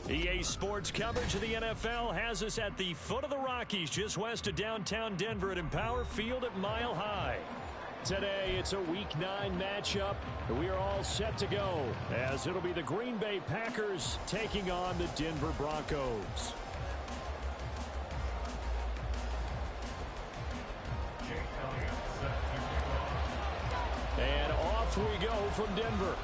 EA Sports coverage of the NFL has us at the foot of the Rockies, just west of downtown Denver at Empower Field at Mile High. Today, it's a Week 9 matchup. We are all set to go, as it'll be the Green Bay Packers taking on the Denver Broncos. And off we go from Denver.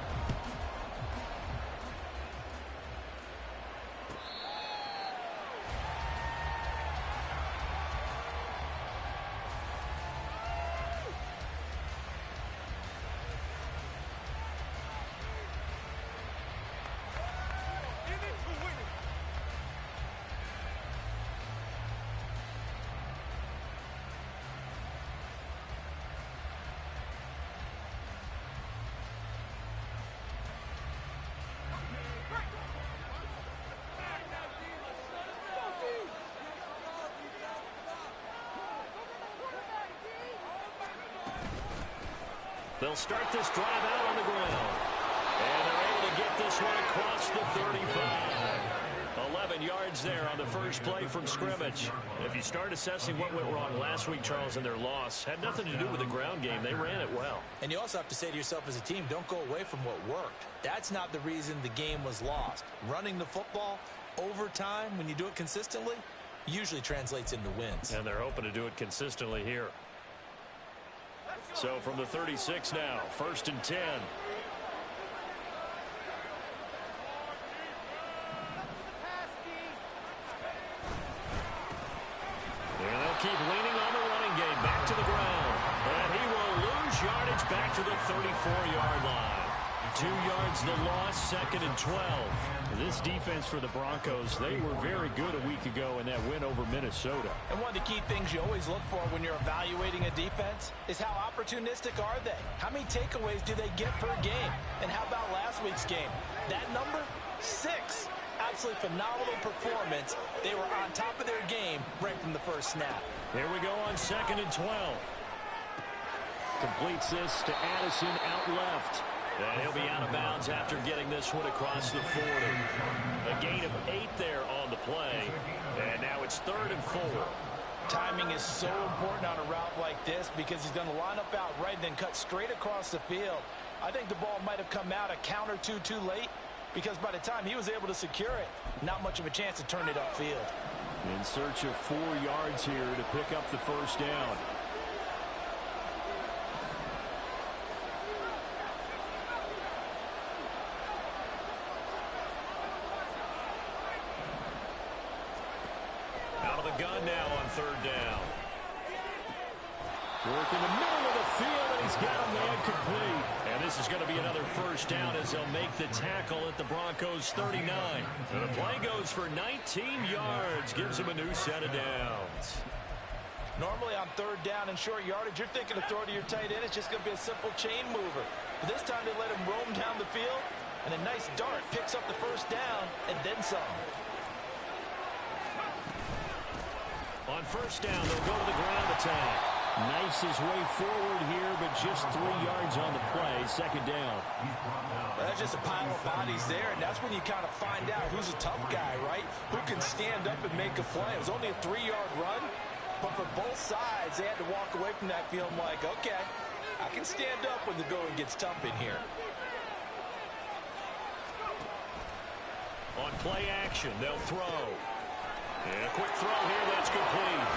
They'll start this drive out on the ground. And they're able to get this one across the 35. 11 yards there on the first play from scrimmage. If you start assessing what went wrong last week, Charles, in their loss, had nothing to do with the ground game. They ran it well. And you also have to say to yourself as a team, don't go away from what worked. That's not the reason the game was lost. Running the football over time, when you do it consistently, usually translates into wins. And they're hoping to do it consistently here. So from the 36 now, 1st and 10. And they'll keep leaning on the running game back to the ground. And he will lose yardage back to the 34-yard line. 2 yards the loss, 2nd and 12. This defense for the Broncos, they were very good a week ago in that win over Minnesota. And one of the key things you always look for when you're evaluating a defense is how opportunistic are they? How many takeaways do they get per game? And how about last week's game? That number, 6. Absolutely phenomenal performance. They were on top of their game right from the first snap. Here we go on 2nd and 12. Completes this to Addison out left. And he'll be out of bounds after getting this one across the 40. A gain of 8 there on the play. And now it's 3rd and 4. Timing is so important on a route like this because he's going to line up out right and then cut straight across the field. I think the ball might have come out a count or two too late because by the time he was able to secure it, not much of a chance to turn it upfield. In search of 4 yards here to pick up the first down. Gun now on 3rd down. Work in the middle of the field, and he's got a man complete. And this is going to be another first down as they'll make the tackle at the Broncos' 39. And the play goes for 19 yards, gives him a new set of downs. Normally on 3rd down and short yardage, you're thinking to throw to your tight end. It's just going to be a simple chain mover. But this time they let him roam down the field, and a nice dart picks up the first down and then some. On 1st down, they'll go to the ground attack. Knifes his way forward here, but just 3 yards on the play. 2nd down. Well, that's just a pile of bodies there, and that's when you kind of find out who's a tough guy, right? Who can stand up and make a play. It was only a 3-yard run, but for both sides, they had to walk away from that field like, okay, I can stand up when the going gets tough in here. On play action, they'll throw. And a quick throw here, that's complete.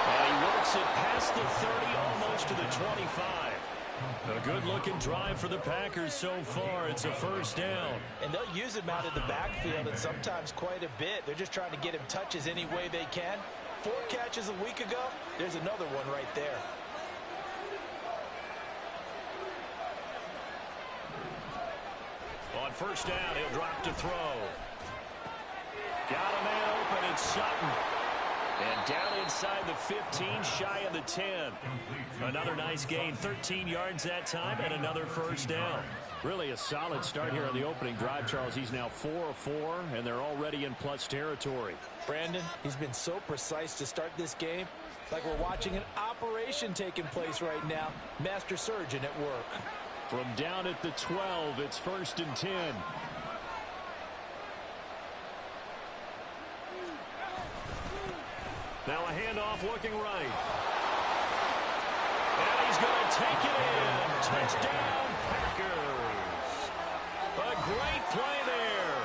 And he works it past the 30, almost to the 25. A good-looking drive for the Packers so far. It's a first down. And they'll use him out of the backfield, and sometimes quite a bit. They're just trying to get him touches any way they can. 4 catches a week ago. There's another one right there. On 1st down, he'll drop to throw. Got a man open, it's Sutton. And down inside the 15, shy of the 10. Another nice gain, 13 yards that time, and another first down. Really a solid start here on the opening drive, Charles. He's now 4 of 4, and they're already in plus territory. Brandon, he's been so precise to start this game. Like we're watching an operation taking place right now. Master surgeon at work. From down at the 12, it's 1st and 10. handoff looking right. And he's going to take it in. Touchdown, Packers. A great play there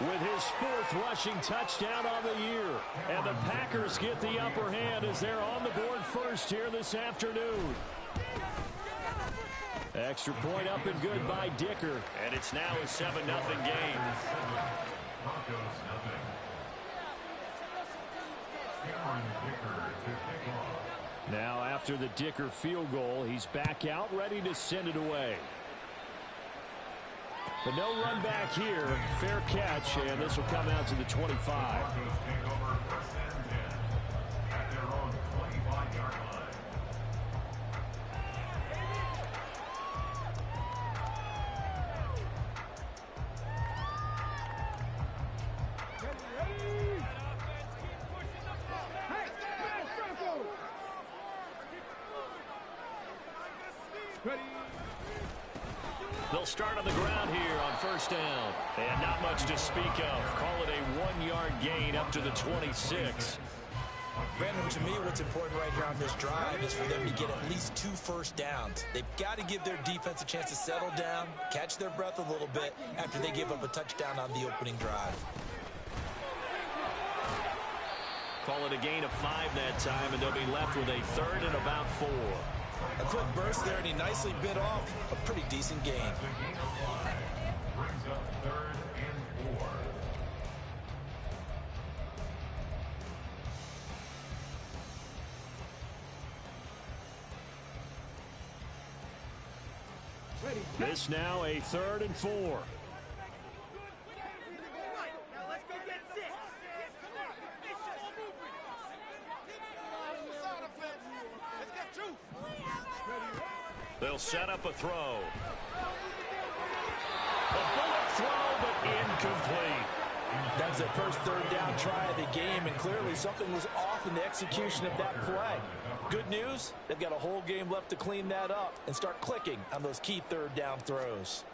with his 4th rushing touchdown on the year. And the Packers get the upper hand as they're on the board first here this afternoon. Extra point up and good by Dicker. And it's now a 7-0 game. Now after the Dicker field goal, he's back out ready to send it away. But no run back here. Fair catch, and this will come out to the 25. They'll start on the ground here on first down. And not much to speak of. Call it a 1-yard gain up to the 26. Brandon, to me, what's important right here on this drive is for them to get at least 2 first downs. They've got to give their defense a chance to settle down, catch their breath a little bit after they give up a touchdown on the opening drive. Call it a gain of 5 that time, and they'll be left with a 3rd and about 4. A quick burst there, and he nicely bit off a pretty decent gain. Brings up 3rd and 4. This now a 3rd and 4. They'll set up a throw. A bullet throw, but incomplete. That's their first 3rd down try of the game, and clearly something was off in the execution of that play. Good news, they've got a whole game left to clean that up and start clicking on those key 3rd down throws.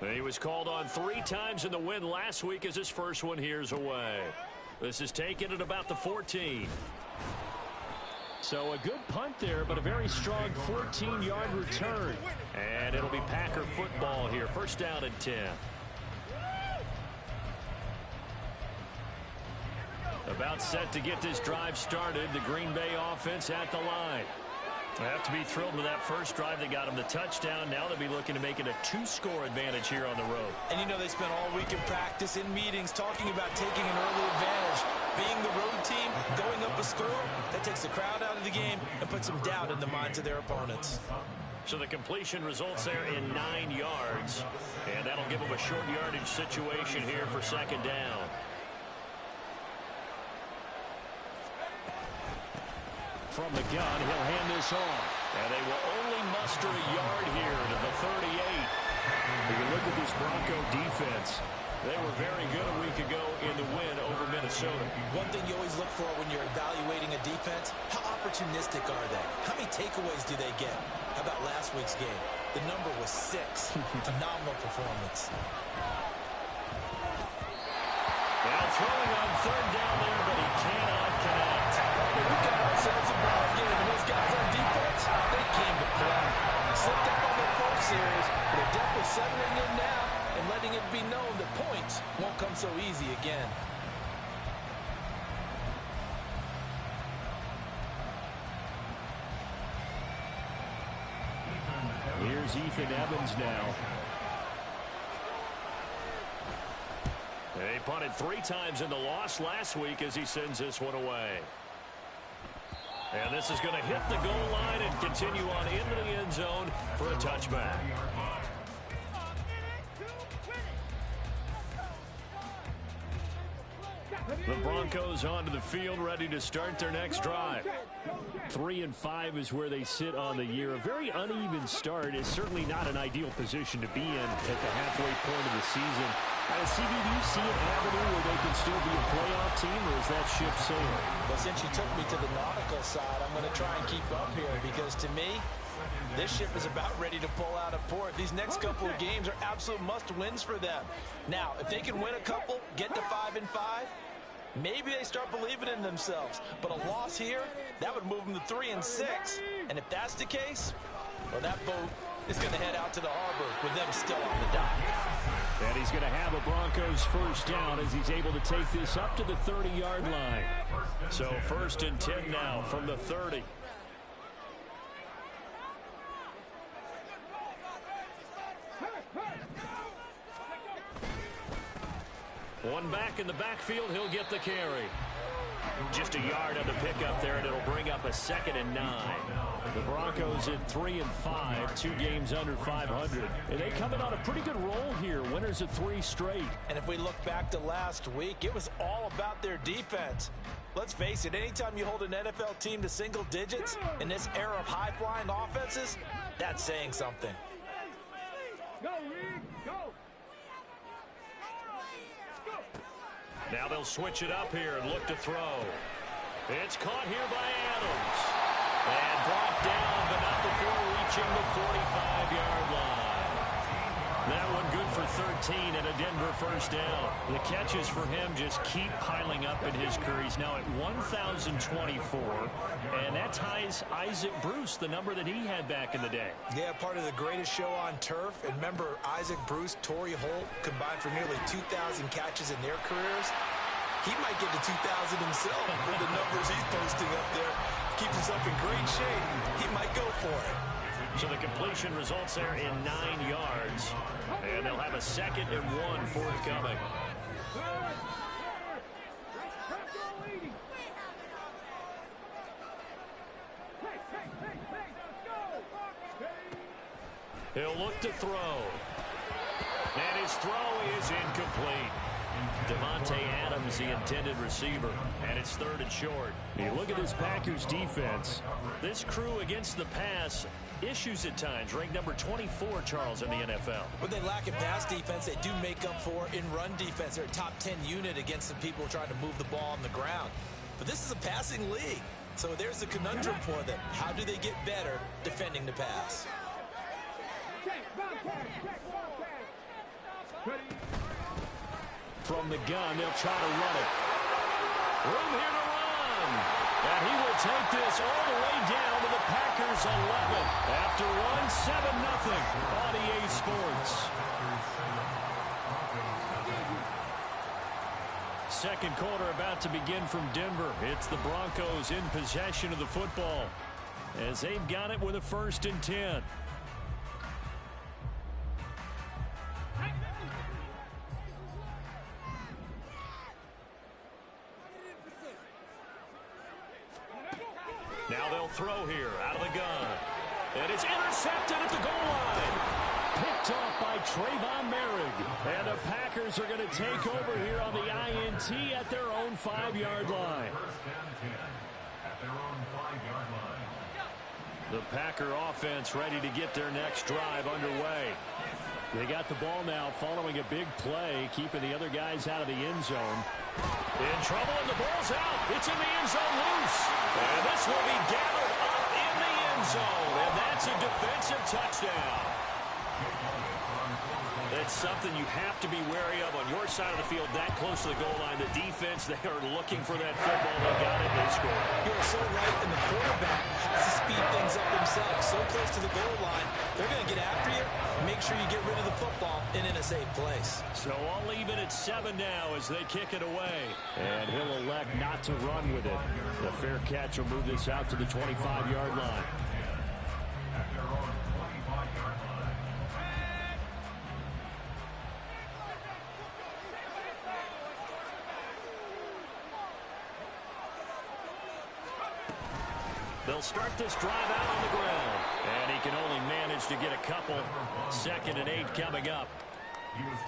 He was called on 3 times in the win last week as his first one here's away. This is taken at about the 14. So a good punt there, but a very strong 14-yard return. And it'll be Packer football here. First down and 10. About set to get this drive started. The Green Bay offense at the line. They have to be thrilled with that first drive. They got them the touchdown. Now they'll be looking to make it a 2-score advantage here on the road. And you know they spent all week in practice, in meetings, talking about taking an early advantage. Being the road team, going up a score, that takes the crowd out of the game and puts some doubt in the minds of their opponents. So the completion results there in 9 yards. And that'll give them a short yardage situation here for 2nd down. From the gun, he'll hand this off. And they will only muster a yard here to the 38. You look at this Bronco defense. They were very good a week ago in the win over Minnesota. One thing you always look for when you're evaluating a defense, how opportunistic are they? How many takeaways do they get? How about last week's game? The number was 6. Phenomenal performance. Now throwing on 3rd down there, but he cannot connect. We got ourselves a ball game, and those guys on defense, they came to play. Slipped up on their first series, but they're definitely settling in now and letting it be known that points won't come so easy again. Here's Ethan Evans now. They punted 3 times in the loss last week as he sends this one away. And this is going to hit the goal line and continue on into the end zone for a touchback. The Broncos onto the field, ready to start their next drive. 3-5 is where they sit on the year. A very uneven start is certainly not an ideal position to be in at the halfway point of the season. CB, do you see an avenue where they can still be a playoff team, or is that ship sailing? Well, since you took me to the nautical side, I'm going to try and keep up here because to me, this ship is about ready to pull out of port. These next couple of games are absolute must-wins for them. Now, if they can win a couple, get to 5-5, maybe they start believing in themselves. But a loss here, that would move them to 3-6. And if that's the case, well, that boat is going to head out to the harbor with them still on the dock. And he's going to have a Broncos first down as he's able to take this up to the 30-yard line. So 1st and 10 now from the 30. One back in the backfield, he'll get the carry. Just a yard on the pickup there, and it'll bring up a 2nd and 9. The Broncos at 3-5, 2 games under 500. And they come in on a pretty good roll here, winners of 3 straight. And if we look back to last week, it was all about their defense. Let's face it, anytime you hold an NFL team to single digits in this era of high-flying offenses, that's saying something. Go, Reed, go. Now they'll switch it up here and look to throw. It's caught here by Adams. And brought down, but not before reaching the 45-yard line. That one good for 13 and a Denver first down. The catches for him just keep piling up in his career. He's now at 1,024, and that ties Isaac Bruce, the number that he had back in the day. Yeah, part of the greatest show on turf. And remember, Isaac Bruce, Torrey Holt combined for nearly 2,000 catches in their careers. He might get to 2,000 himself with the numbers he's posting up there. Keeps himself in great shape. He might go for it. So the completion results there in 9 yards. And they'll have a 2nd and 1 forthcoming. He'll look to throw. And his throw is incomplete. Devontae Adams, the intended receiver, and it's 3rd and short. You look at this Packers defense. This crew against the pass, issues at times. Ranked number 24, Charles, in the NFL. When they lack in pass defense, they do make up for in run defense. They're a top 10 unit against the people trying to move the ball on the ground. But this is a passing league, so there's the conundrum for them. How do they get better defending the pass? From the gun, they'll try to run it. Room here to run. And he will take this all the way down to the Packers 11. After one, 7-0 on EA Sports. Second quarter about to begin from Denver. It's the Broncos in possession of the football as they've got it with a 1st and 10. Now they'll throw here out of the gun. And it's intercepted at the goal line. Picked off by Trayvon Merrick. And the Packers are going to take over here on the INT at their own 5-yard line. The Packer offense ready to get their next drive underway. They got the ball now following a big play, keeping the other guys out of the end zone. In trouble, and the ball's out. It's in the end zone loose. And this will be gathered up in the end zone. And that's a defensive touchdown. That's something you have to be wary of on your side of the field, that close to the goal line. The defense, they are looking for that football. They got it, they scored. You're so right, and the quarterback has to speed things up themselves. So close to the goal line, they're going to get after you. Make sure you get rid of the football and in a safe place. So I'll leave it at 7 now as they kick it away. And he'll elect not to run with it. The fair catch will move this out to the 25-yard line. They'll start this drive out on the ground. And he can only manage to get a couple. 2nd and 8 coming up.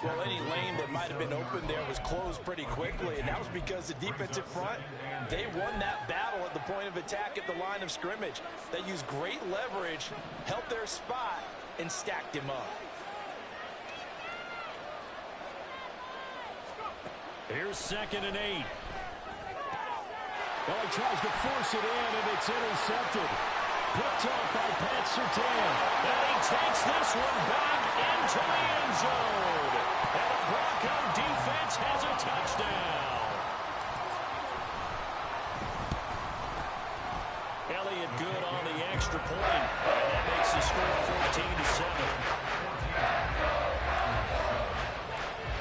Well, any lane that might have been open there was closed pretty quickly, and that was because the defensive front, they won that battle at the point of attack at the line of scrimmage. They used great leverage, held their spot, and stacked him up. Here's 2nd and 8. Well, he tries to force it in, and it's intercepted. Picked off by Pat Surtain. And he takes this one back into the end zone. And the Bronco defense has a touchdown. extra point, and that makes the score 14-7.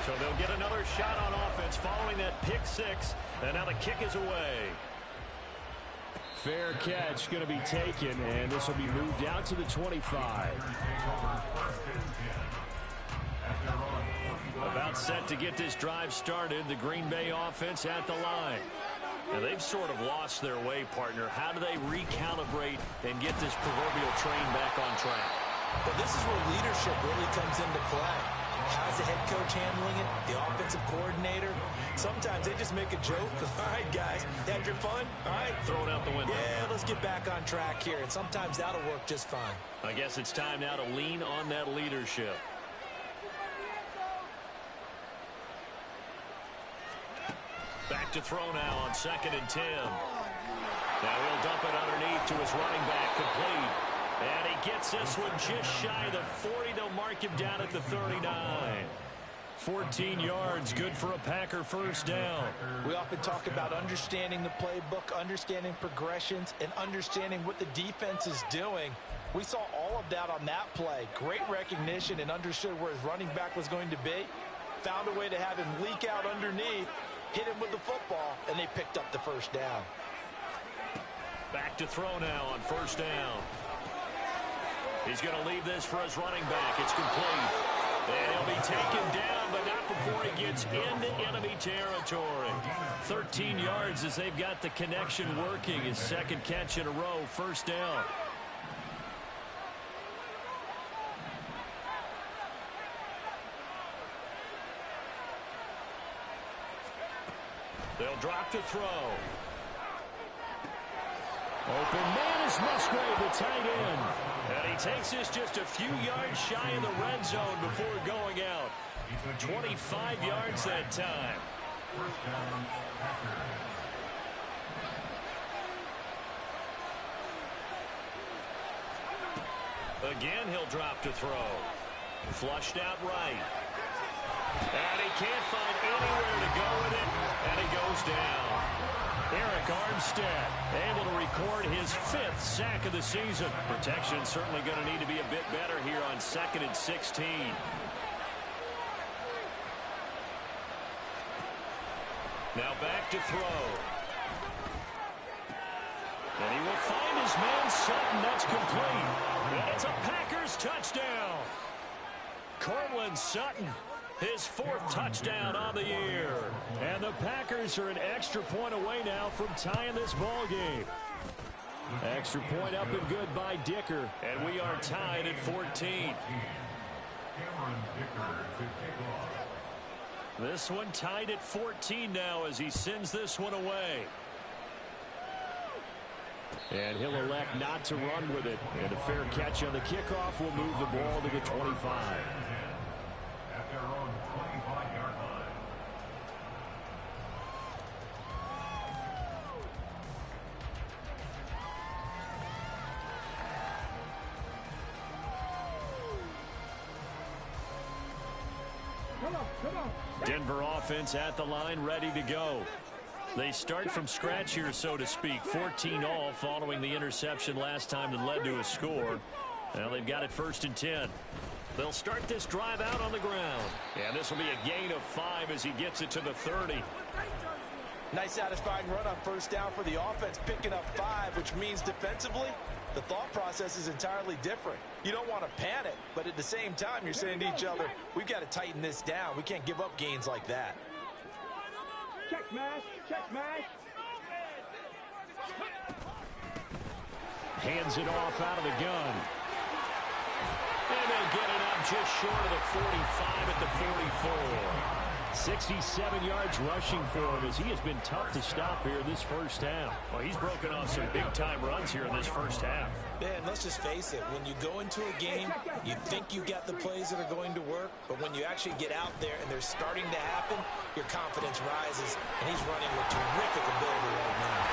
So they'll get another shot on offense following that pick six, and now the kick is away. Fair catch going to be taken, and this will be moved out to the 25. About set to get this drive started, the Green Bay offense at the line. Now they've sort of lost their way, partner. How do they recalibrate and get this proverbial train back on track? Well, this is where leadership really comes into play. How's the head coach handling it? The offensive coordinator? Sometimes they just make a joke. All right, guys, had your fun? All right. Throw it out the window. Yeah, let's get back on track here. And sometimes that'll work just fine. I guess it's time now to lean on that leadership. Back to throw now on 2nd and 10. Now he'll dump it underneath to his running back, complete. And he gets this one just shy of the 40. They'll mark him down at the 39. 14 yards, good for a Packer first down. We often talk about understanding the playbook, understanding progressions, and understanding what the defense is doing. We saw all of that on that play. Great recognition and understood where his running back was going to be. Found a way to have him leak out underneath, hit him with the football, and they picked up the first down. Back to throw now on first down. He's going to leave this for his running back. It's complete. And he'll be taken down, but not before he gets into enemy territory. 13 yards as they've got the connection working. His second catch in a row, first down. They'll drop to throw. Open man is Musgrave, the tight end. And he takes this just a few yards shy of the red zone before going out. 25 yards that time. Again, he'll drop to throw. Flushed out right. And he can't find anywhere to go with it, and he goes down. Eric Armstead able to record his 5th sack of the season. Protection certainly going to need to be a bit better here on 2nd and 16. Now back to throw. And he will find his man Sutton. That's complete. And it's a Packers touchdown. Cortland Sutton, his 4th touchdown on the year. And the Packers are an extra point away now from tying this ball game. Extra point up and good by Dicker. And we are tied at 14. This one tied at 14 now as he sends this one away. And he'll elect not to run with it. And a fair catch on the kickoff will move the ball to the 25. Denver offense at the line, ready to go. They start from scratch here, so to speak. 14 all following the interception last time that led to a score. Now they've got it 1st and 10. They'll start this drive out on the ground. And this will be a gain of 5 as he gets it to the 30. Nice satisfying run on first down for the offense, picking up 5, which means defensively, the thought process is entirely different. You don't want to panic, but at the same time, you're saying to each other, we've got to tighten this down. We can't give up gains like that. Check smash, check smash. Hands it off out of the gun. And they'll get it up just short of the 45 at the 44. 67 yards rushing for him as he has been tough to stop here this first half. Well, he's broken off some big-time runs here in this first half. Man, let's just face it. When you go into a game, you think you got the plays that are going to work, but when you actually get out there and they're starting to happen, your confidence rises, and he's running with terrific ability right now.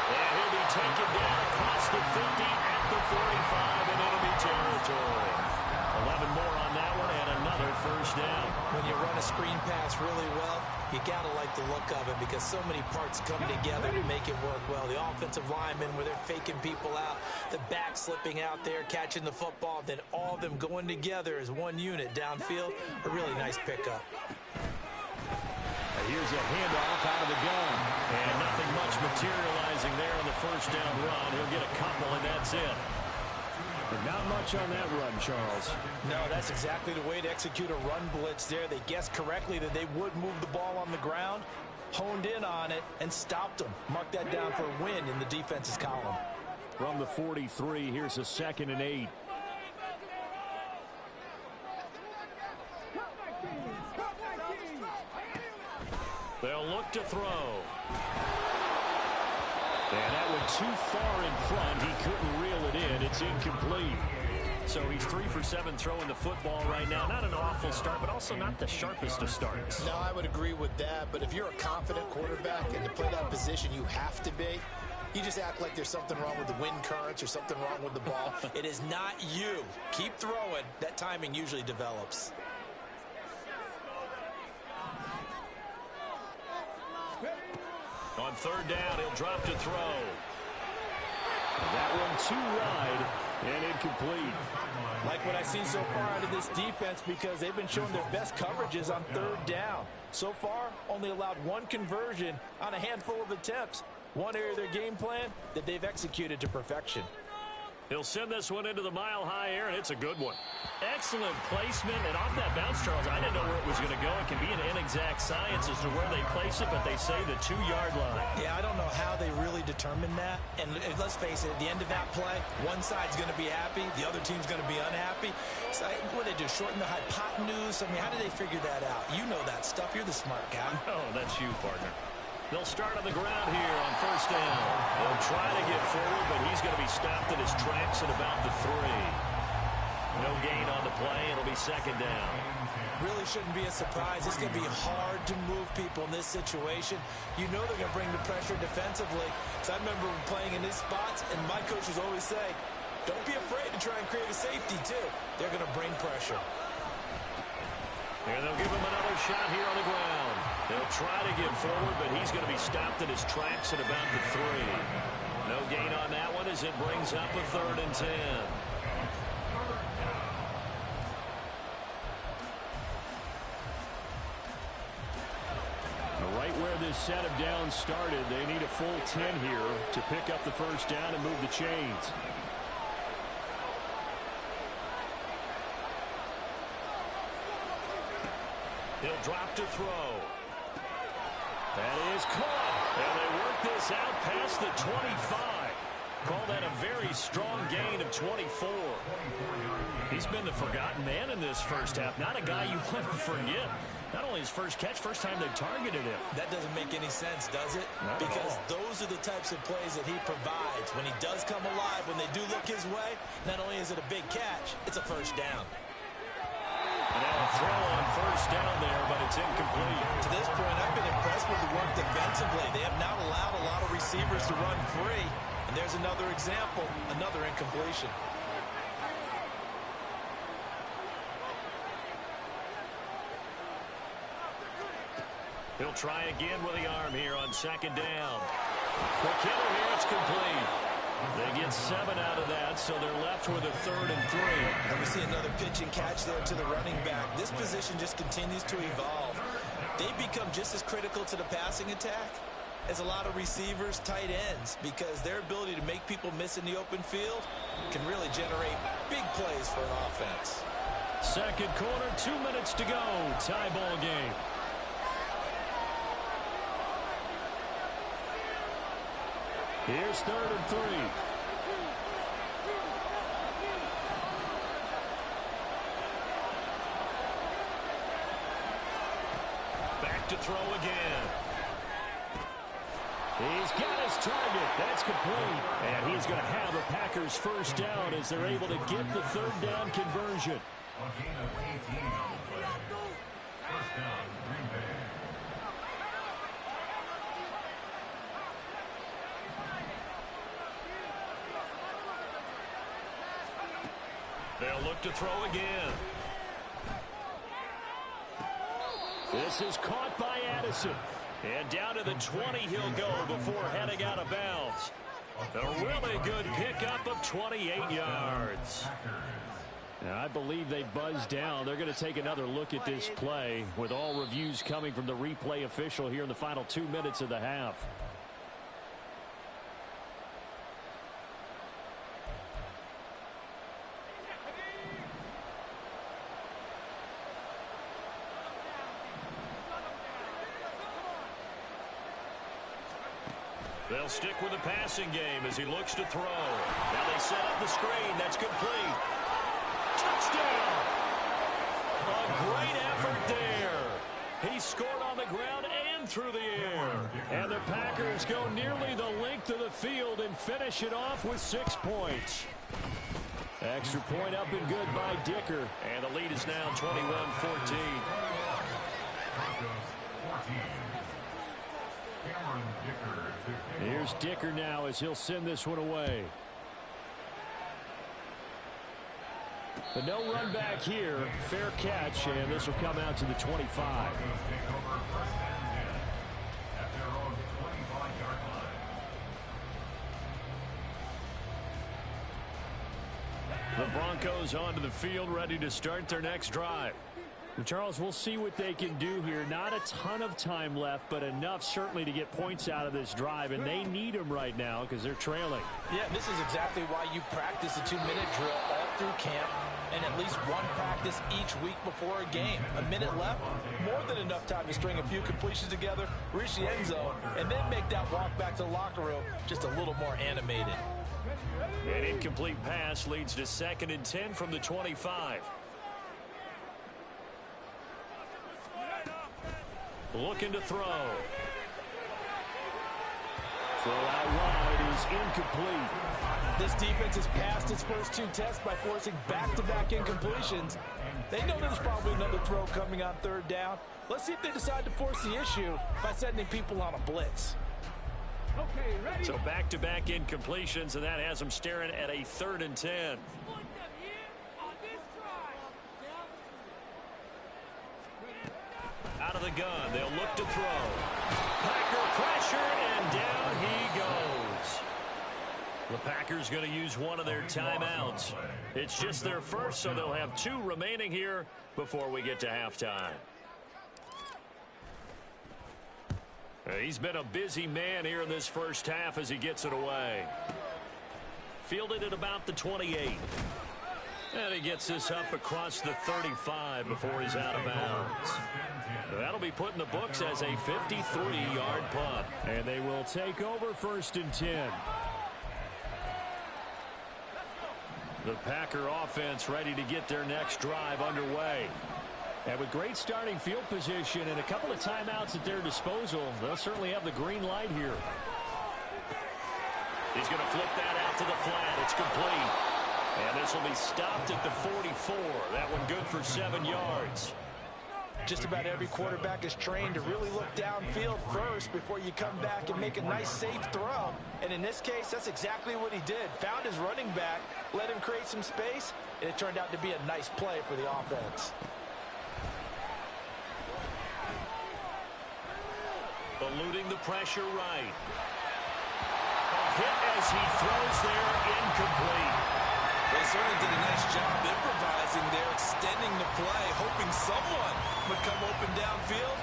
And he'll be taken down across the 50 at the 45 in enemy territory. 11 more on that one and another first down. When you run a screen pass really well, You got to like the look of it because so many parts come together to make it work well. The offensive linemen where they're faking people out, the back slipping out there, catching the football, then all of them going together as one unit downfield. A really nice pickup. Here's a handoff out of the gun. And nothing much materializing there on the first down run. He'll get a couple, and that's it. But not much on that run, Charles. No, that's exactly the way to execute a run blitz there. They guessed correctly that they would move the ball on the ground, honed in on it, and stopped them. Mark that down for a win in the defense's column. From the 43, here's a 2nd and 8. They'll look to throw. And that one too far in front. He couldn't reel it in. It's incomplete. So he's 3 for 7 throwing the football right now. Not an awful start, but also not the sharpest of starts. No, I would agree with that. But if you're a confident quarterback and to play that position, you have to be. You just act like there's something wrong with the wind currents or something wrong with the ball. It is not you. Keep throwing. That timing usually develops. On 3rd down, he'll drop to throw. That one too wide and incomplete. Like what I've seen so far out of this defense because they've been showing their best coverages on 3rd down. So far, only allowed 1 conversion on a handful of attempts. One area of their game plan that they've executed to perfection. He'll send this one into the mile-high air, and it's a good one. Excellent placement, and off that bounce, Charles, I didn't know where it was going to go. It can be an inexact science as to where they place it, but they say the 2-yard line. Yeah, I don't know how they really determined that. And let's face it, at the end of that play, one side's going to be happy, the other team's going to be unhappy. So what do they do, shorten the hypotenuse? I mean, how do they figure that out? You know that stuff. You're the smart guy. Oh, that's you, partner. They'll start on the ground here on 1st down. They'll try to get forward, but he's going to be stopped in his tracks at about the 3. No gain on the play. It'll be 2nd down. Really shouldn't be a surprise. It's going to be hard to move people in this situation. You know they're going to bring the pressure defensively. So I remember playing in these spots, and my coaches always say, don't be afraid to try and create a safety, too. They're going to bring pressure. And they'll give him another shot here on the ground. They'll try to get forward, but he's going to be stopped in his tracks at about the 3. No gain on that one as it brings up a 3rd and 10. Right where this set of downs started, they need a full 10 here to pick up the 1st down and move the chains. He'll drop to throw. That is caught. And they work this out past the 25. Call that a very strong gain of 24. He's been the forgotten man in this first half. Not a guy you want to forget. Not only his first catch, first time they've targeted him. That doesn't make any sense, does it? Because those are the types of plays that he provides. When he does come alive, when they do look his way, not only is it a big catch, it's a 1st down. And now a throw on 1st down there, but it's incomplete. To this point, I've been impressed with the work defensively. They have not allowed a lot of receivers to run free. And there's another example, another incompletion. He'll try again with the arm here on 2nd down. The killer here, it's complete. They get 7 out of that, so they're left with a 3rd and 3. And we see another pitch and catch there to the running back. This position just continues to evolve. They become just as critical to the passing attack as a lot of receivers, tight ends, because their ability to make people miss in the open field can really generate big plays for an offense. 2nd quarter, 2 minutes to go. Tie ball game. Here's 3rd and 3. Back to throw again. He's got his target. That's complete. And he's going to have a Packers 1st down as they're able to get the 3rd down conversion. They'll look to throw again. This is caught by Addison. And down to the 20 he'll go before heading out of bounds. A really good pickup of 28 yards. Now, I believe they buzzed down. They're going to take another look at this play with all reviews coming from the replay official here in the final 2 minutes of the half. They'll stick with the passing game as he looks to throw. Now they set up the screen. That's complete. Touchdown! A great effort there. He scored on the ground and through the air. And the Packers go nearly the length of the field and finish it off with 6 points. Extra point up and good by Dicker. And the lead is now 21-14. Here's Dicker now as he'll send this one away. But no run back here. Fair catch, and this will come out to the 25. The Broncos onto the field, ready to start their next drive. And Charles, we'll see what they can do here. Not a ton of time left, but enough certainly to get points out of this drive, and they need them right now because they're trailing. Yeah, this is exactly why you practice a 2-minute drill all through camp and at least one practice each week before a game. A minute left, more than enough time to string a few completions together, reach the end zone, and then make that walk back to the locker room just a little more animated. An incomplete pass leads to 2nd and 10 from the 25. Looking to throw. Throw out wide is incomplete. This defense has passed its first 2 tests by forcing back-to-back incompletions. They know there's probably another throw coming on 3rd down. Let's see if they decide to force the issue by sending people on a blitz. Okay, ready? So back-to-back incompletions, and that has them staring at a 3rd and 10. Out of the gun, they'll look to throw. Packer pressure, and down he goes. The Packers going to use one of their timeouts. It's just their first, so they'll have 2 remaining here before we get to halftime. He's been a busy man here in this first half as he gets it away. Fielded at about the 28. And he gets this up across the 35 before he's out of bounds. That'll be put in the books as a 53-yard punt. And they will take over 1st and 10. The Packer offense ready to get their next drive underway. And with great starting field position and a couple of timeouts at their disposal, they'll certainly have the green light here. He's going to flip that out to the flat. It's complete. And this will be stopped at the 44. That one good for 7 yards. Just about every quarterback is trained to really look downfield first before you come back and make a nice, safe throw. And in this case, that's exactly what he did. Found his running back, let him create some space, and it turned out to be a nice play for the offense. Eluding the pressure right. A hit as he throws there, incomplete. They certainly did a nice job improvising there, extending the play, hoping someone would come open downfield,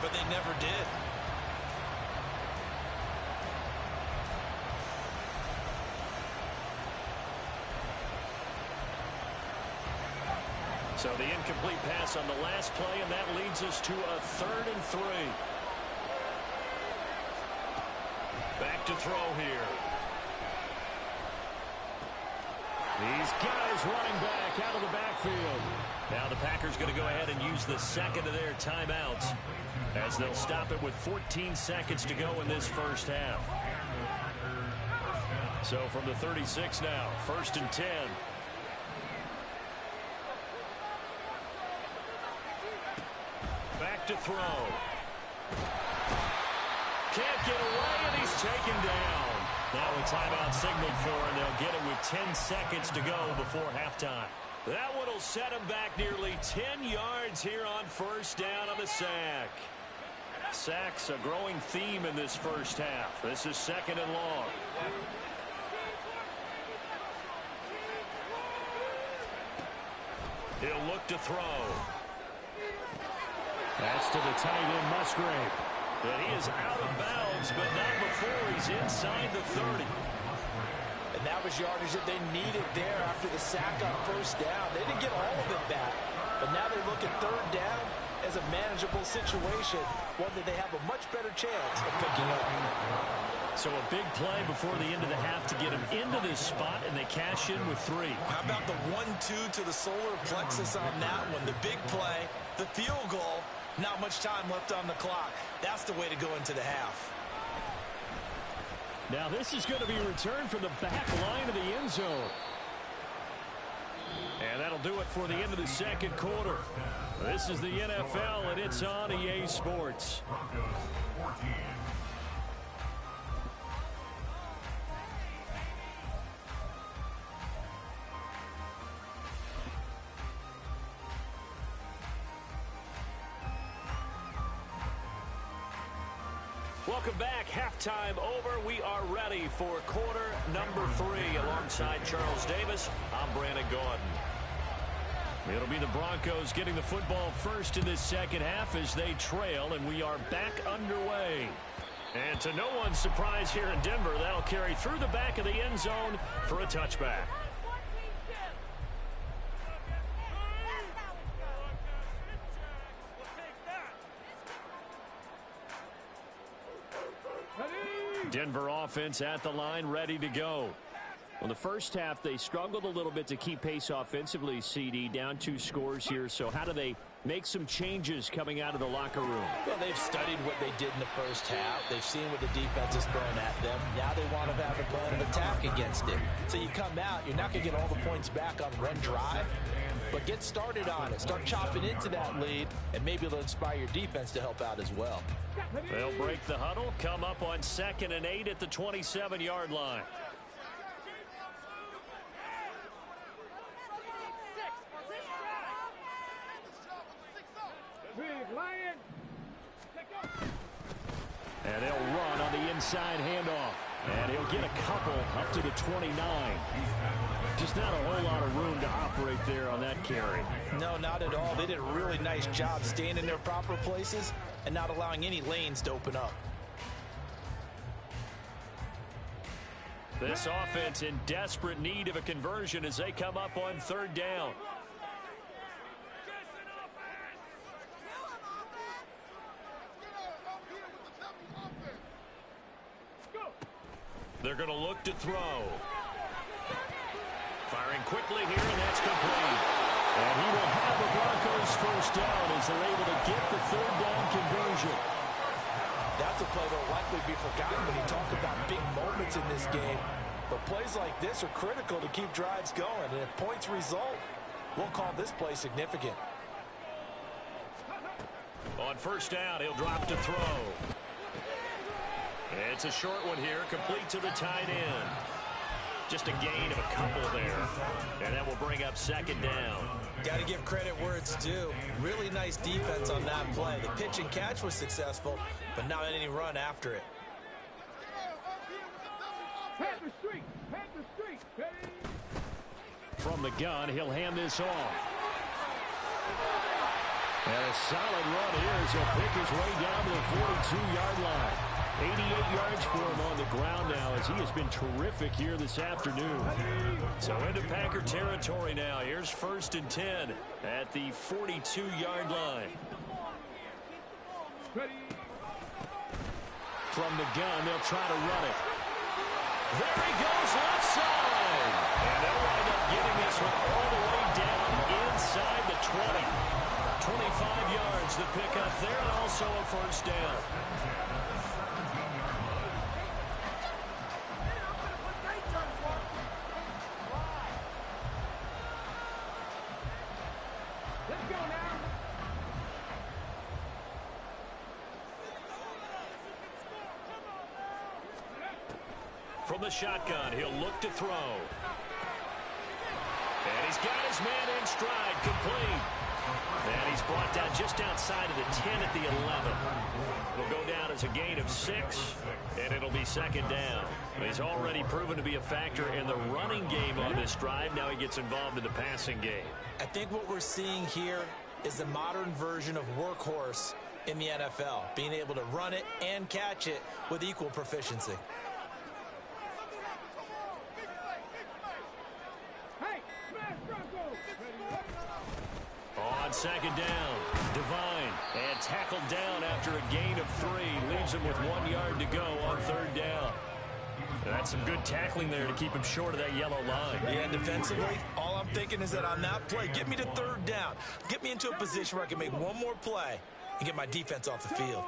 but they never did. So the incomplete pass on the last play, and that leads us to a 3rd and 3. Back to throw here. He's got his running back out of the backfield. Now the Packers going to go ahead and use the 2nd of their timeouts as they'll stop it with 14 seconds to go in this first half. So from the 36 now, 1st and 10. Back to throw. Can't get away, and he's taken down. Now a timeout signaled for, and they'll get it with 10 seconds to go before halftime. That one will set him back nearly 10 yards here on first down on the sack. Sacks a growing theme in this first half. This is second and long. He'll look to throw. That's to the tight end, Musgrave. And he is out of bounds, but not before he's inside the 30. And that was yardage that they needed there after the sack on first down. They didn't get all of it back, but now they look at third down as a manageable situation, one that they have a much better chance of picking up. So a big play before the end of the half to get him into this spot, and they cash in with 3. How about the 1-2 to the solar plexus on that one? The big play, the field goal, not much time left on the clock. That's the way to go into the half. Now this is going to be returned from the back line of the end zone. And that'll do it for the end of the second quarter. This is the NFL, and it's on EA Sports. Welcome back. Halftime over. We are ready for quarter number 3. Alongside Charles Davis, I'm Brandon Gordon. It'll be the Broncos getting the football first in this second half as they trail, and we are back underway. And to no one's surprise here in Denver, that'll carry through the back of the end zone for a touchback. Denver offense at the line, ready to go. Well, the first half, they struggled a little bit to keep pace offensively, CD, down 2 scores here. So how do they make some changes coming out of the locker room? Well, they've studied what they did in the first half. They've seen what the defense is throwing at them. Now they want to have a plan of attack against it. So you come out, you're not going to get all the points back on one drive, but get started on it. Start chopping into that lead, and maybe it'll inspire your defense to help out as well. They'll break the huddle, come up on 2nd and 8 at the 27-yard line. And they'll run on the inside handoff. And he'll get a couple up to the 29. Just not a whole lot of room to operate there on that carry. No, not at all. They did a really nice job staying in their proper places and not allowing any lanes to open up. This offense in desperate need of a conversion as they come up on 3rd down. They're going to look to throw. Firing quickly here, and that's complete. And he will have the Broncos first down as they're able to get the 3rd down conversion. That's a play that will likely be forgotten when you talk about big moments in this game. But plays like this are critical to keep drives going. And if points result, we'll call this play significant. On first down, he'll drop to throw. It's a short one here, complete to the tight end. Just a gain of a couple there. And that will bring up 2nd down. Got to give credit where it's due. Really nice defense on that play. The pitch and catch was successful, but not any run after it. From the gun, he'll hand this off. And a solid run here as he'll pick his way down to the 42-yard line. 88 yards for him on the ground now as he has been terrific here this afternoon. So into Packer territory now. Here's 1st and 10 at the 42-yard line. From the gun, they'll try to run it. There he goes, left side. And they'll wind up getting this one all the way down inside the 20. 25 yards to pick up there, and also a first down. From the shotgun, he'll look to throw. And he's got his man in stride, complete. And he's brought down just outside of the 10 at the 11. It'll go down as a gain of 6, and it'll be second down. He's already proven to be a factor in the running game on this drive. Now he gets involved in the passing game. I think what we're seeing here is the modern version of workhorse in the NFL, being able to run it and catch it with equal proficiency. On second down, Devine, and tackled down after a gain of 3. Leaves him with 1 yard to go on third down. That's some good tackling there to keep him short of that yellow line. Yeah, defensively, all I'm thinking is that on that play, get me to third down. Get me into a position where I can make one more play and get my defense off the field.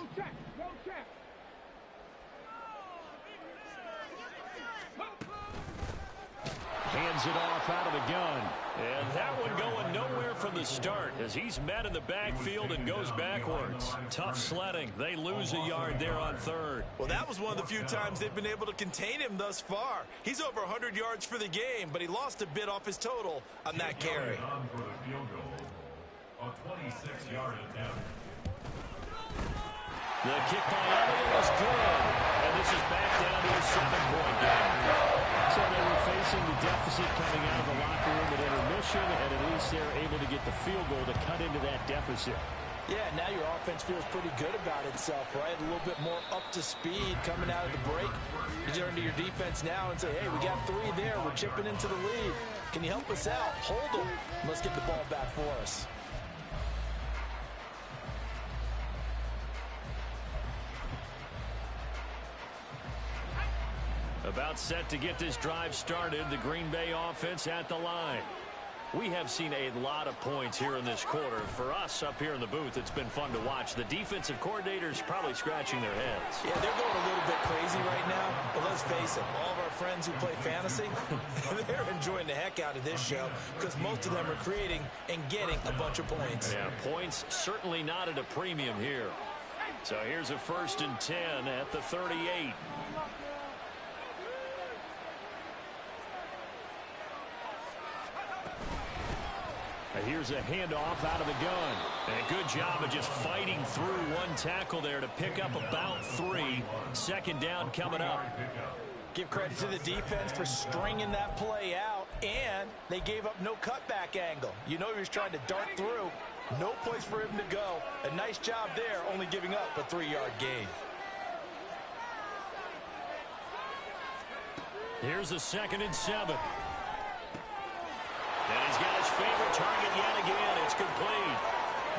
Hands it off out of the gun. And that one going nowhere from the start as he's met in the backfield and goes backwards. Tough sledding. They lose a yard there on third. Well, that was one of the few times they've been able to contain him thus far. He's over 100 yards for the game, but he lost a bit off his total on that carry. A 26-yard attempt. The kick by Elliott is good. And this is back down to a 7-point game. So they were facing the deficit coming out of the locker room at intermission, and at least they're able to get the field goal to cut into that deficit. Yeah, now your offense feels pretty good about itself, right? A little bit more up to speed coming out of the break. You turn to your defense now and say, hey, we got 3 there. We're chipping into the lead. Can you help us out? Hold them. Let's get the ball back for us. About set to get this drive started, the Green Bay offense at the line. We have seen a lot of points here in this quarter. For us up here in the booth, it's been fun to watch. The defensive coordinators probably scratching their heads. Yeah, they're going a little bit crazy right now, but let's face it, all of our friends who play fantasy, they're enjoying the heck out of this show because most of them are creating and getting a bunch of points. Yeah, points certainly not at a premium here. So here's a 1st and 10 at the 38. Here's a handoff out of the gun. And a good job of just fighting through one tackle there to pick up about 3. Second down coming up. Give credit to the defense for stringing that play out, and they gave up no cutback angle. You know he was trying to dart through. No place for him to go. A nice job there, only giving up a 3-yard gain. Here's a 2nd and 7. And he's got his favorite target yet again. It's complete.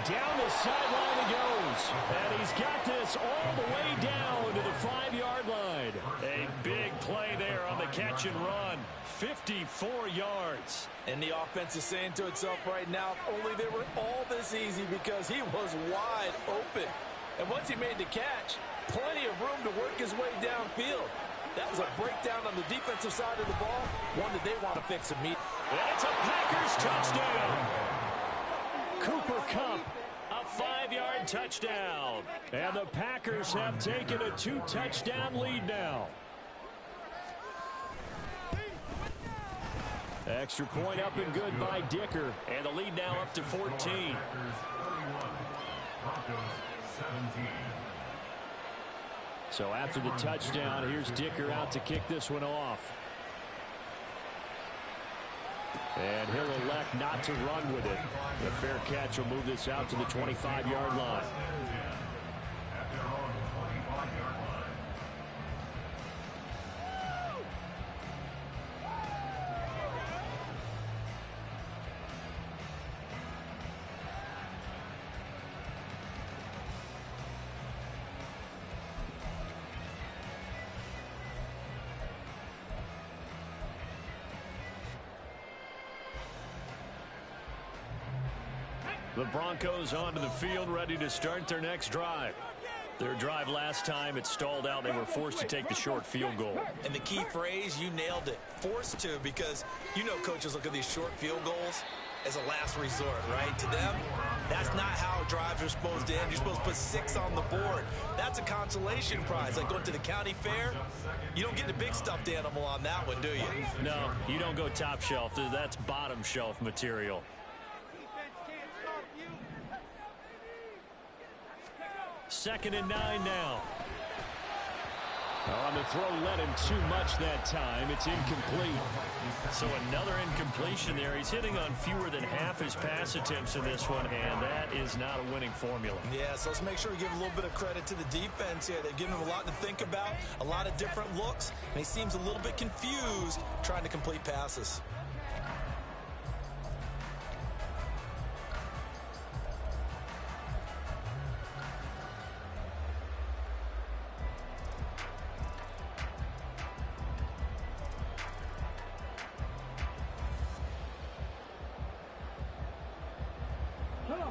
Down the sideline he goes. And he's got this all the way down to the 5-yard line. A big play there on the catch and run. 54 yards. And the offense is saying to itself right now, only they were all this easy because he was wide open. And once he made the catch, plenty of room to work his way downfield. That was a breakdown on the defensive side of the ball, one that they want to fix immediately. And it's a Packers touchdown. Cooper Kupp, a 5-yard touchdown. And the Packers have taken a 2-touchdown lead now. Extra point up and good by Dicker. And the lead now up to 14. Packers 31, Broncos 17. So after the touchdown, here's Dicker out to kick this one off. And he'll elect not to run with it. The fair catch will move this out to the 25-yard line. At their own 25-yard line. The Broncos onto the field, ready to start their next drive. Their drive last time, it stalled out. They were forced to take the short field goal. And the key phrase, you nailed it, forced to, because you know coaches look at these short field goals as a last resort, right? To them, that's not how drives are supposed to end. You're supposed to put 6 on the board. That's a consolation prize. Like going to the county fair, you don't get the big stuffed animal on that one, do you? No, you don't go top shelf. That's bottom shelf material. Second and 9 now. On the throw, led him too much that time. It's incomplete. So another incompletion there. He's hitting on fewer than half his pass attempts in this one, and that is not a winning formula. Yeah, so let's make sure we give a little bit of credit to the defense here. They've given him a lot to think about, a lot of different looks, and he seems a little bit confused trying to complete passes.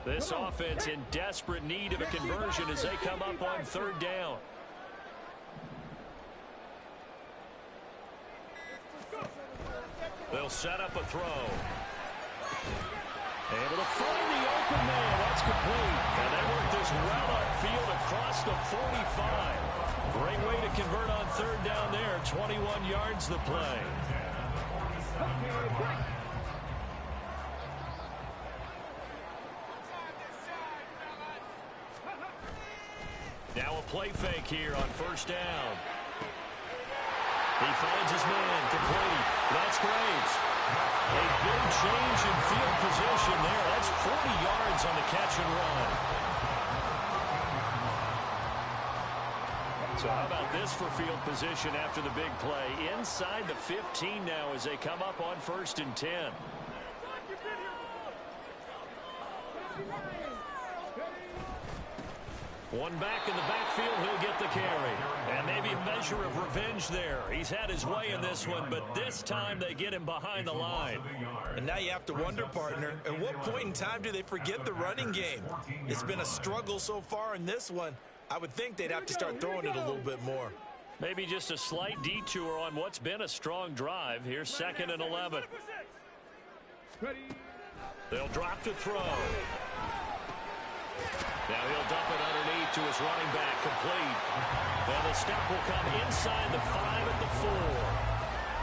This offense in desperate need of a conversion as they come up on third down. They'll set up a throw. Able to find the open man. That's complete. And they work this well upfield across the 45. Great way to convert on third down there. 21 yards the play. Now a play fake here on first down. He finds his man, complete. That's Graves. A big change in field position there. That's 40 yards on the catch and run. So how about this for field position after the big play? Inside the 15 now as they come up on first and 10. One back in the backfield, he'll get the carry. And maybe a measure of revenge there. He's had his way in this one, but this time they get him behind the line. And now you have to wonder, partner, at what point in time do they forget the running game? It's been a struggle so far in this one. I would think they'd have to start throwing it a little bit more. Maybe just a slight detour on what's been a strong drive. Here's second and 11. They'll drop to throw. Now he'll dump it underneath to his running back, complete. And the step will come inside the 5 at the 4.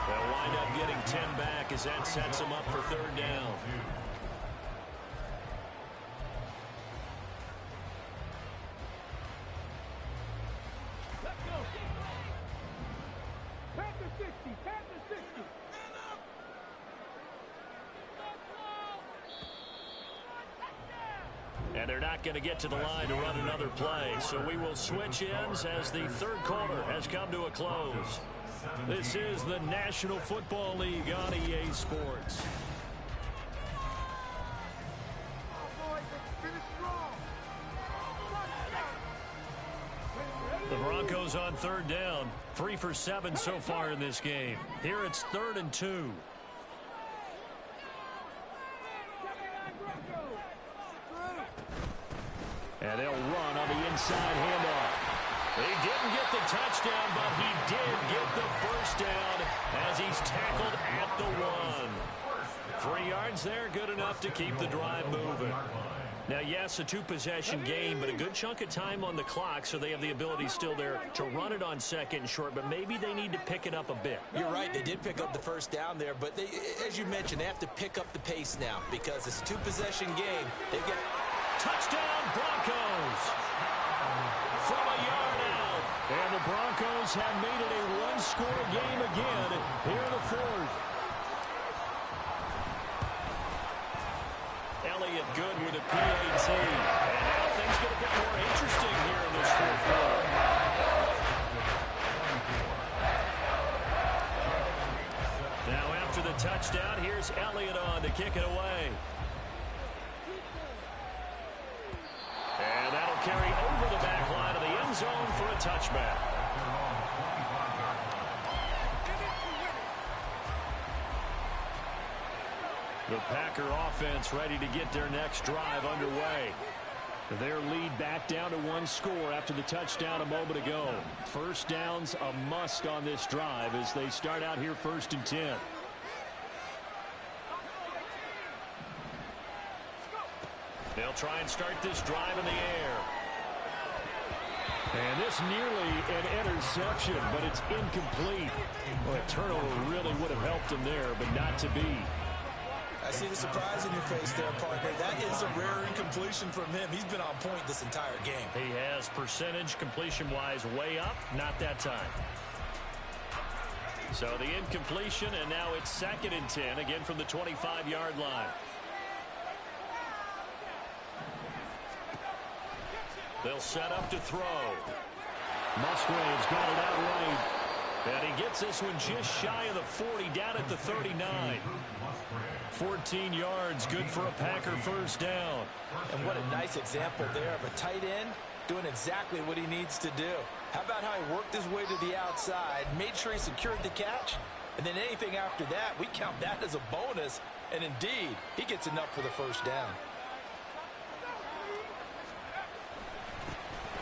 They'll wind up getting 10 back as that sets him up for third down. Let's go. Panther 60, Panther 60. And they're not going to get to the line to run another play. So we will switch ends as the third quarter has come to a close. This is the National Football League on EA Sports. The Broncos on third down. 3 for 7 so far in this game. Here it's 3rd and 2. And they'll run on the inside handoff. He didn't get the touchdown, but he did get the first down as he's tackled at the 1. 3 yards there, good enough to keep the drive moving. Now, yes, a 2-possession game, but a good chunk of time on the clock, so they have the ability still there to run it on second and short, but maybe they need to pick it up a bit. You're right, they did pick up the first down there, but they, as you mentioned, they have to pick up the pace now because it's a 2-possession game. They've got touchdown Broncos from a yard out. And the Broncos have made it a 1-score game again here in the 4th. Elliott good with a PAT. And now things get a bit more interesting here in this 4th quarter. Now after the touchdown, here's Elliott on to kick it away. And that'll carry over the back line of the end zone for a touchback. The Packer offense ready to get their next drive underway. Their lead back down to one score after the touchdown a moment ago. First down's a must on this drive as they start out here 1st and 10. They'll try and start this drive in the air. And this nearly an interception, but it's incomplete. Well, a turnover really would have helped him there, but not to be. I see the surprise in your face there, partner. That is a rare incompletion from him. He's been on point this entire game. He has percentage completion-wise way up, not that time. So the incompletion, and now it's 2nd and 10, again from the 25-yard line. They'll set up to throw. Musgrave's got it out right. And he gets this one just shy of the 40, down at the 39. 14 yards, good for a Packer first down. And what a nice example there of a tight end doing exactly what he needs to do. How about how he worked his way to the outside, made sure he secured the catch, and then anything after that, we count that as a bonus. And indeed, he gets enough for the first down.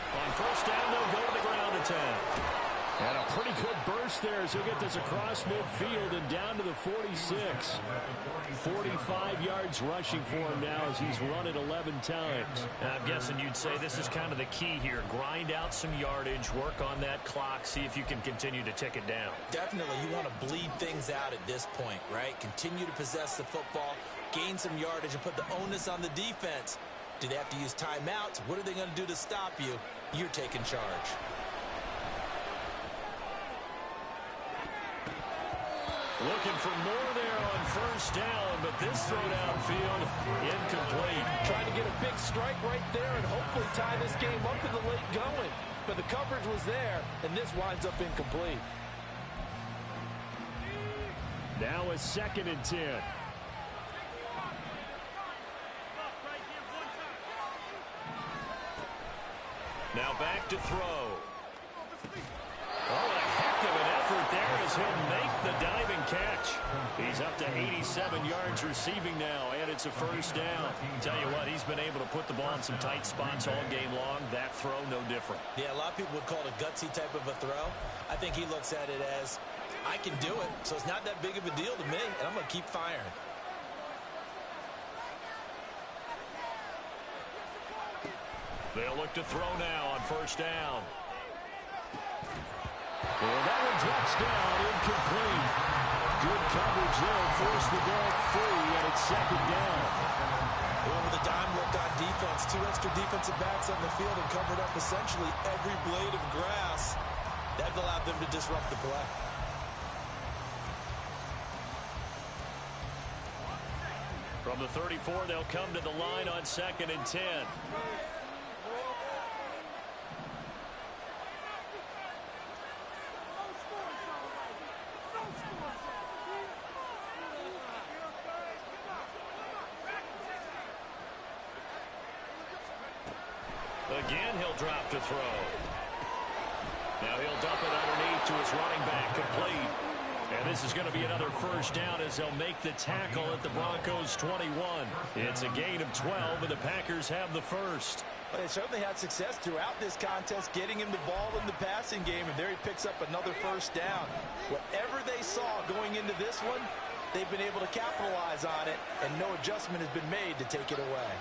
On first down, they'll go to the ground attack. And a pretty good burst there as he'll get this across midfield and down to the 46. 45 yards rushing for him now as he's run it 11 times. And I'm guessing you'd say this is kind of the key here. Grind out some yardage, work on that clock, see if you can continue to tick it down. Definitely, you want to bleed things out at this point, right? Continue to possess the football, gain some yardage, and put the onus on the defense. Do they have to use timeouts? What are they going to do to stop you? You're taking charge. Looking for more there on first down, but this throw downfield incomplete. Trying to get a big strike right there and hopefully tie this game up in the late going. But the coverage was there, and this winds up incomplete. Now a 2nd and 10. Now back to throw. Oh, a heck of an effort there as he'll make the diving catch. He's up to 87 yards receiving now, and it's a first down. Tell you what, he's been able to put the ball in some tight spots all game long. That throw, no different. Yeah, a lot of people would call it a gutsy type of a throw. I think he looks at it as, I can do it, so it's not that big of a deal to me, and I'm going to keep firing. They'll look to throw now on first down. And that one drops down, incomplete. Good coverage there, forced the ball free, and it's 2nd down. With a dime look on defense, 2 extra defensive backs on the field and covered up essentially every blade of grass. That allowed them to disrupt the play. From the 34, they'll come to the line on 2nd and 10. Again, he'll drop to throw. Now he'll dump it underneath to his running back, complete. And this is going to be another first down as they'll make the tackle at the Broncos' 21. It's a gain of 12, and the Packers have the first. Well, they certainly had success throughout this contest, getting him the ball in the passing game, and there he picks up another first down. Whatever they saw going into this one, they've been able to capitalize on it, and no adjustment has been made to take it away.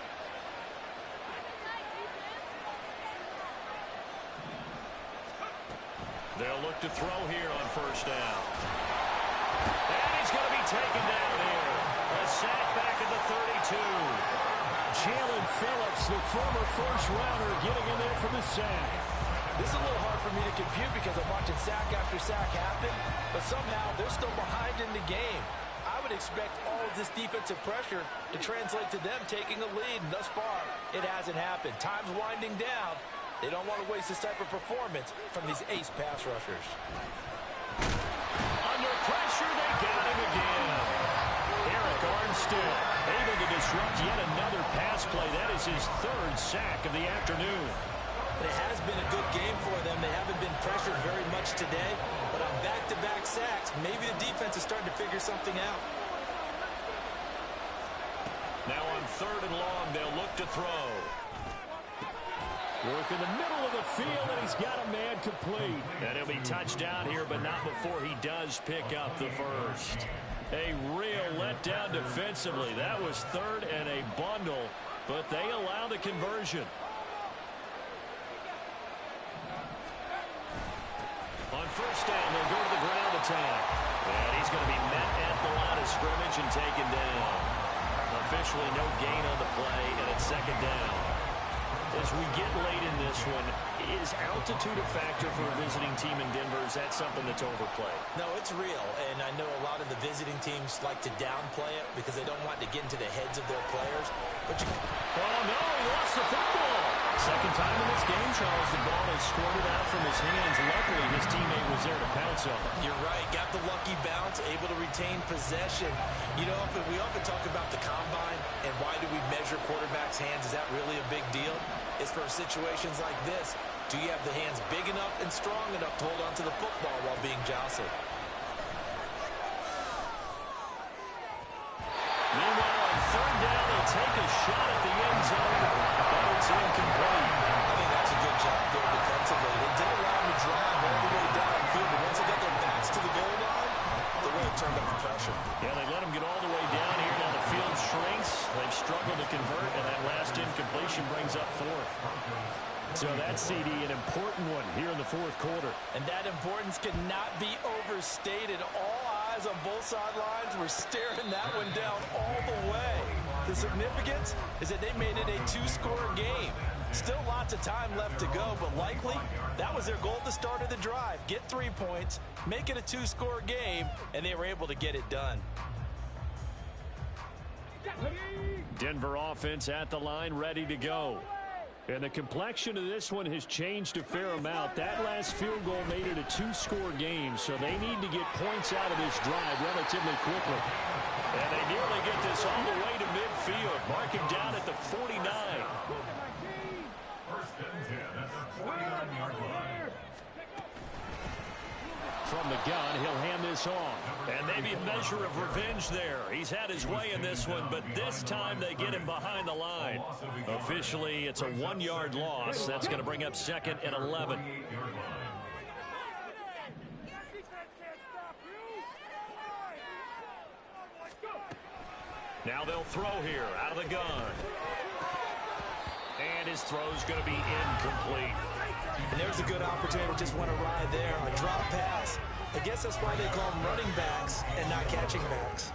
They'll look to throw here on first down. And he's going to be taken down here. A sack back at the 32. Jalen Phillips, the former first-rounder, getting in there for the sack. This is a little hard for me to compute because I'm watching sack after sack happen, but somehow they're still behind in the game. I would expect all of this defensive pressure to translate to them taking a lead, and thus far, it hasn't happened. Time's winding down. They don't want to waste this type of performance from these ace pass rushers. Under pressure, they got him again. Eric Armstead able to disrupt yet another pass play. That is his 3rd sack of the afternoon. It has been a good game for them. They haven't been pressured very much today, but on back-to-back sacks, maybe the defense is starting to figure something out. Now on 3rd and long, they'll look to throw. Work in the middle of the field, and he's got a man complete. And he'll be touched down here, but not before he does pick up the first. A real letdown defensively. That was third and a bundle, but they allow the conversion. On first down, they'll go to the ground attack. And he's going to be met at the line of scrimmage and taken down. Officially no gain on the play, and it's second down. As we get late in this one, is altitude a factor for a visiting team in Denver? Is that something that's overplayed? No, it's real, and I know a lot of the visiting teams like to downplay it because they don't want to get into the heads of their players. But oh, no, he lost the football. Second time in this game, Charles, the ball has squirted out from his hands. Luckily, his teammate was there to pounce on him. You're right. Got the lucky bounce, able to retain possession. You know, we often talk about the combine and why do we measure quarterbacks' hands? Is that really a big deal? It's for situations like this. Do you have the hands big enough and strong enough to hold on to the football while being jostled? Meanwhile, on third down, they'll take a shot at the end zone, but it's incomplete. I think that's a good job there defensively. They did allow them to drive all the way downfield, but once they got their backs to the goal line, they really turned up the pressure. Yeah, they let them get all the way down here. Now the field shrinks. They've struggled to convert, and that last incompletion brings up fourth. So that CD, an important one here in the fourth quarter. And that importance cannot be overstated. All eyes on both sidelines were staring that one down all the way. The significance is that they made it a two-score game. Still lots of time left to go, but likely that was their goal at the start of the drive. Get 3 points, make it a two-score game, and they were able to get it done. Denver offense at the line, ready to go. And the complexion of this one has changed a fair amount. That last field goal made it a two-score game, so they need to get points out of this drive relatively quickly. And they nearly get this all the way to midfield. Mark him down at the 49. First and 10 at the 49-yard line. From the gun, he'll hand this off. And maybe a measure of revenge there. He's had his way in this one, but this time they get him behind the line. Officially, it's a 1-yard loss. That's going to bring up second and 11. Now they'll throw here out of the gun. And his throw's going to be incomplete. And there's a good opportunity to just went awry there. A drop pass. I guess that's why they call them running backs and not catching backs.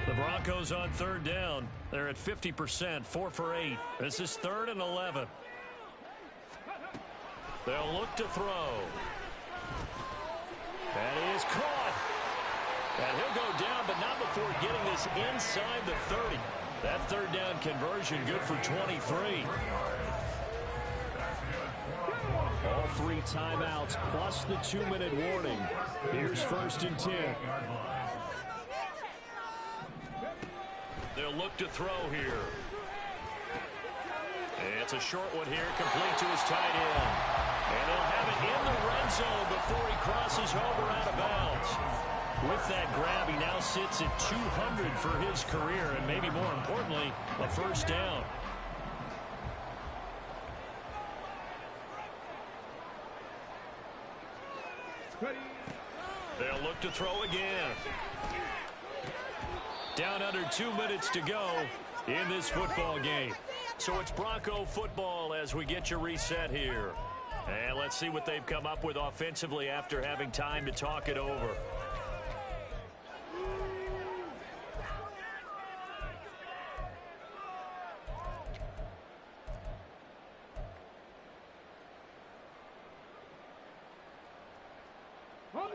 The Broncos on third down. They're at 50%, 4 for 8. This is 3rd and 11. They'll look to throw. That is caught. And he'll go down, but not before getting this inside the 30. That third down conversion good for 23. All 3 timeouts plus the 2-minute warning. Here's 1st and 10. They'll look to throw here. It's a short one here, complete to his tight end. And they'll have it in the red zone before he crosses over out of bounds. With that grab, he now sits at 200 for his career, and maybe more importantly, a first down. They'll look to throw again. Down under 2 minutes to go in this football game. So it's Bronco football as we get you reset here. And let's see what they've come up with offensively after having time to talk it over.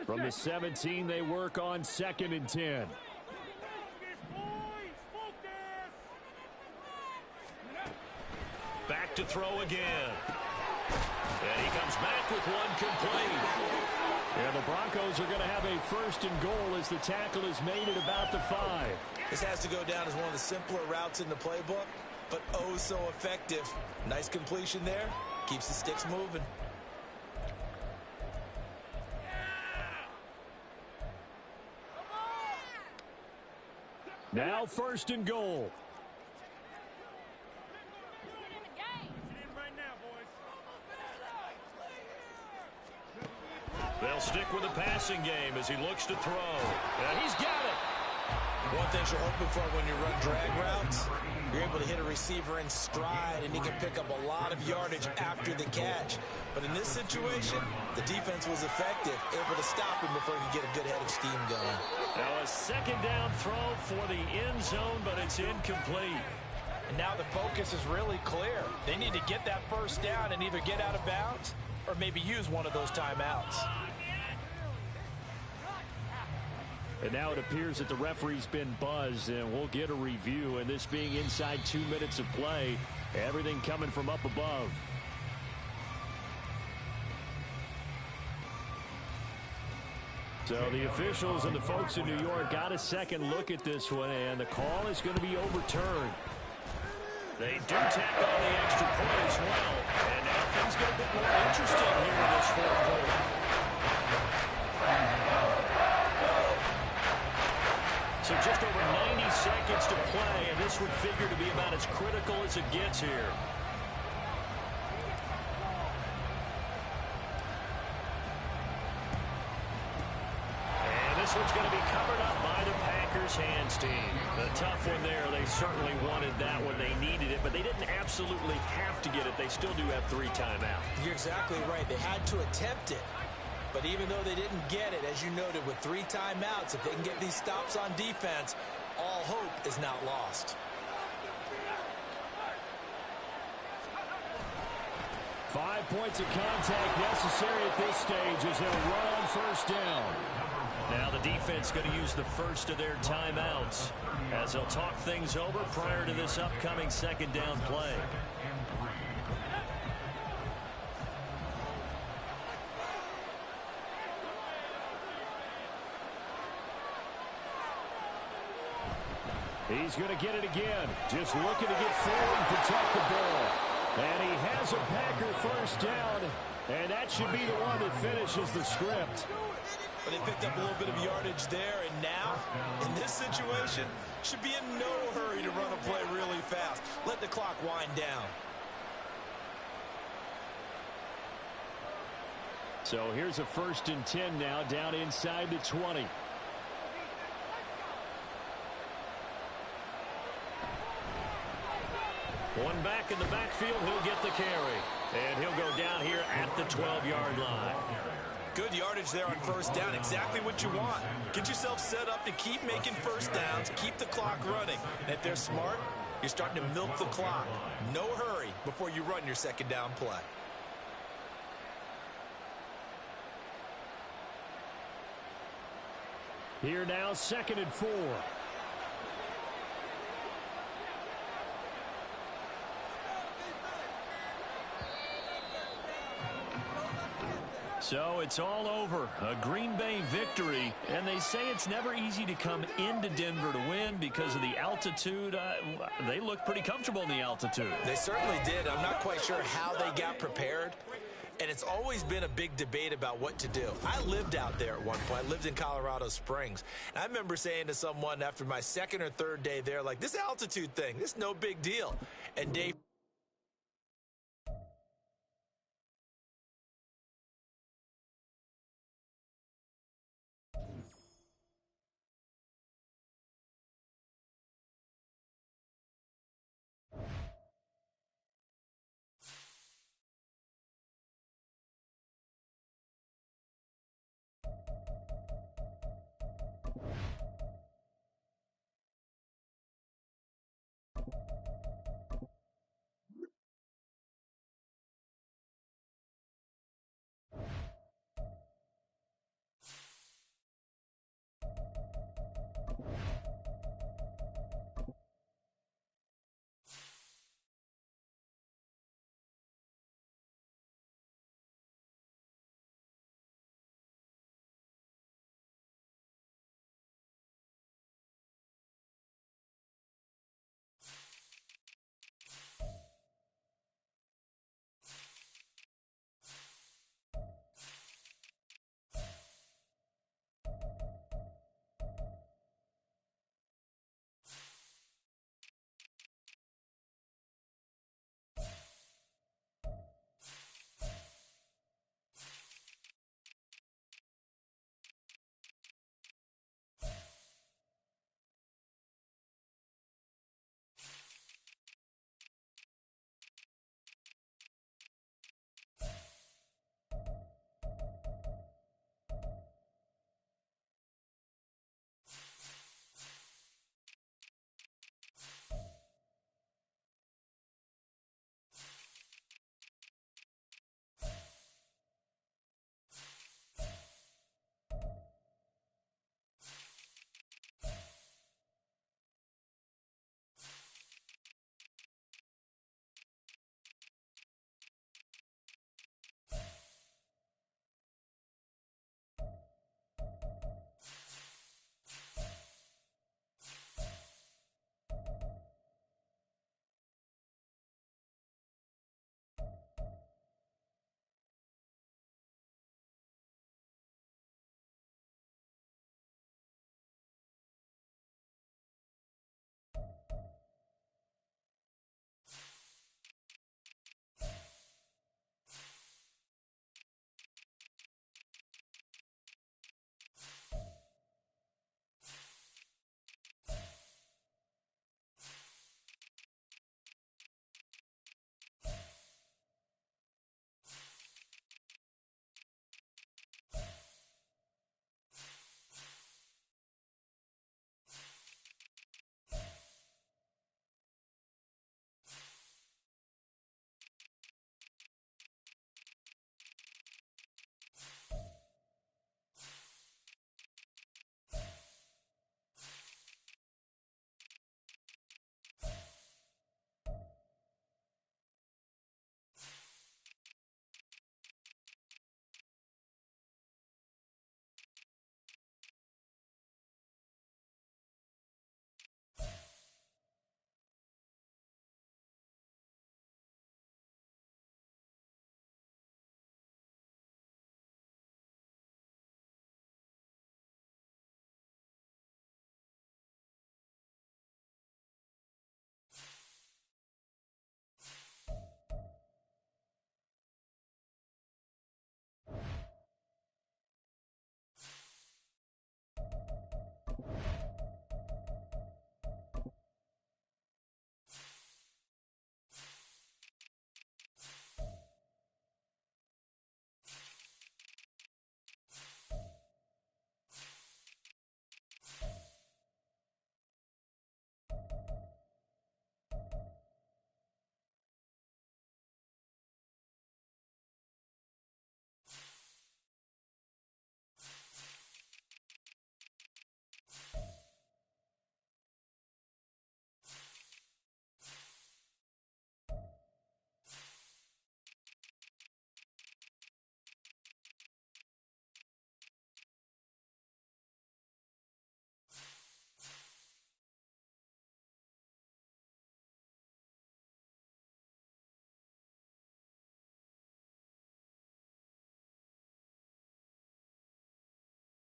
From the 17, they work on 2nd and 10. Back to throw again. And he comes back with one complete. And the Broncos are going to have a first and goal as the tackle is made at about the 5. This has to go down as one of the simpler routes in the playbook, but oh so effective. Nice completion there. Keeps the sticks moving. Now first and goal. They'll stick with the passing game as he looks to throw. And he's got it. One thing you're hoping for when you run drag routes, you're able to hit a receiver in stride, and he can pick up a lot of yardage after the catch. But in this situation, the defense was effective, able to stop him before he could get a good head of steam going. Now a second down throw for the end zone, but it's incomplete. And now the focus is really clear. They need to get that first down and either get out of bounds or maybe use one of those timeouts. And now it appears that the referee's been buzzed, and we'll get a review. And this being inside 2 minutes of play, everything coming from up above. So the officials and the folks in New York got a second look at this one, and the call is going to be overturned. They do tack on the extra point as well. And now things get a bit more interesting here in this fourth quarter. So just over 90 seconds to play, and this would figure to be about as critical as it gets here. And this one's going to be covered up by the Packers hands team. A tough one there. They certainly wanted that one. They needed it, but they didn't absolutely have to get it. They still do have 3 timeouts. You're exactly right. They had to attempt it. But even though they didn't get it, as you noted, with 3 timeouts, if they can get these stops on defense, all hope is not lost. 5 points of contact necessary at this stage as they'll run on first down. Now the defense going to use the first of their timeouts as they'll talk things over prior to this upcoming second down play. He's going to get it again. Just looking to get forward and protect the ball. And he has a Packer first down. And that should be the one that finishes the script. But they picked up a little bit of yardage there. And now, in this situation, should be in no hurry to run a play really fast. Let the clock wind down. So here's a 1st and 10 now down inside the 20. One back in the backfield, he'll get the carry. And he'll go down here at the 12-yard line. Good yardage there on first down. Exactly what you want. Get yourself set up to keep making first downs, keep the clock running. And if they're smart, you're starting to milk the clock. No hurry before you run your second down play. Here now, 2nd and 4. So it's all over. A Green Bay victory. And they say it's never easy to come into Denver to win because of the altitude. They look pretty comfortable in the altitude. They certainly did. I'm not quite sure how they got prepared. And it's always been a big debate about what to do. I lived out there at one point. I lived in Colorado Springs. And I remember saying to someone after my 2nd or 3rd day there, like, this altitude thing, this is no big deal. And Dave